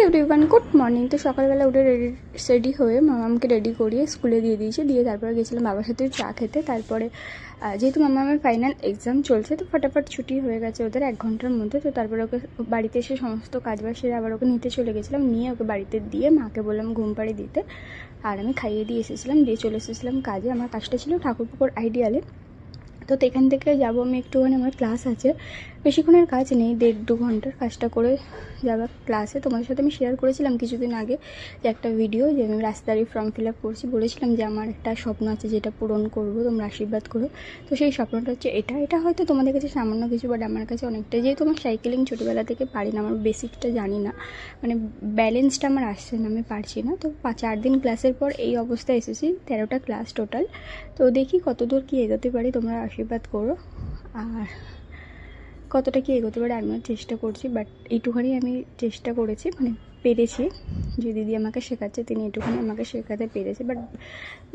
Everyone, good morning. তো সকালবেলা উঠে রেডি হয়ে মামামকে রেডি করিয়ে স্কুলে দিয়ে দিয়েছি, দিয়ে তারপরে গেছিলাম বাবার সাথে চা খেতে। তারপরে যেহেতু মামামের ফাইনাল এক্সাম চলছে, তো ফটাফট ছুটি হয়ে গেছে ওদের 1 ঘন্টার মধ্যে। তো তারপরে ওকে বাড়িতে এসে সমস্ত কাজবাজ সেরে আবার ওকে নিতে চলে গেছিলাম, নিয়ে ওকে বাড়িতে দিয়ে মাকে বললাম ঘুম পাড়ি দিতে, আর আমি খাইয়ে দিয়ে এসেছিলাম, দিয়ে চলে এসেছিলাম কাজে। আমার কাজটা ছিল ঠাকুরপুকুর আইডিয়ালে। তো এখান থেকে যাবো আমি একটুখানি, আমার ক্লাস আছে, বেশিক্ষণের কাজ নেই, 1.5-2 ঘন্টার কাজটা করে যাবো ক্লাসে। তোমাদের সাথে আমি শেয়ার করেছিলাম কিছুদিন আগে যে একটা ভিডিও, যে আমি রাস্তারই ফর্ম ফিল আপ করছি, বলেছিলাম যে আমার একটা স্বপ্ন আছে যেটা পূরণ করবো, তোমরা আশীর্বাদ করো। তো সেই স্বপ্নটা হচ্ছে এটা হয়তো তোমাদের কাছে সামান্য কিছু, বাট আমার কাছে অনেকটাই। যেহেতু আমার সাইকেলিং ছোটোবেলা থেকে পারি না, আমার বেসিকটা জানি না, মানে ব্যালেন্সটা আমার আসছে না, আমি পারছি না। তো 4 দিন ক্লাসের পর এই অবস্থায় এসেছি, 13টা ক্লাস টোটাল। তো দেখি কতদূর কী এগোতে পারি, তোমরা আশীর্বাদ করো। আর কতটা কি এগোতে পারে আমিও চেষ্টা করছি, বাট এইটুখানি আমি চেষ্টা করেছি, মানে পেরেছি। যে দিদি আমাকে শেখাচ্ছে তিনি এইটুখানি আমাকে শেখাতে পেরেছে। বাট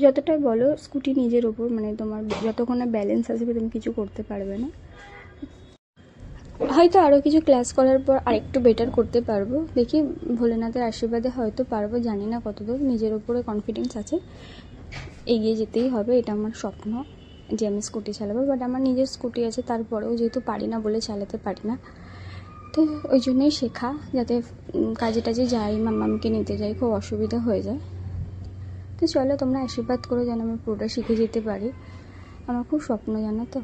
যতটা বলো স্কুটি নিজের ওপর, মানে তোমার যতক্ষণে ব্যালেন্স আসবে তুমি কিছু করতে পারবে না। হয়তো আরও কিছু ক্লাস করার পর আরেকটু বেটার করতে পারবো, দেখি ভোলেনাথের আশীর্বাদে হয়তো পারবো, জানি না কতদূর। নিজের ওপরে কনফিডেন্স আছে, এগিয়ে যেতেই হবে, এটা আমার স্বপ্ন যে আমি স্কুটি চালাবো। বাট আমার নিজের স্কুটি আছে, তারপরেও যেহেতু পারি না বলে চালাতে পারি না, তো ওই জন্যই শেখা, যাতে কাজে টাজে যাই, মামামকে নিতে যাই, খুব অসুবিধা হয়ে যায়। তো চলো তোমরা আশীর্বাদ করো যেন আমি পুরোটা শিখে যেতে পারি, আমার খুব স্বপ্ন, জানো তো।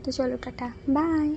তো চলো, টাটা, বাই।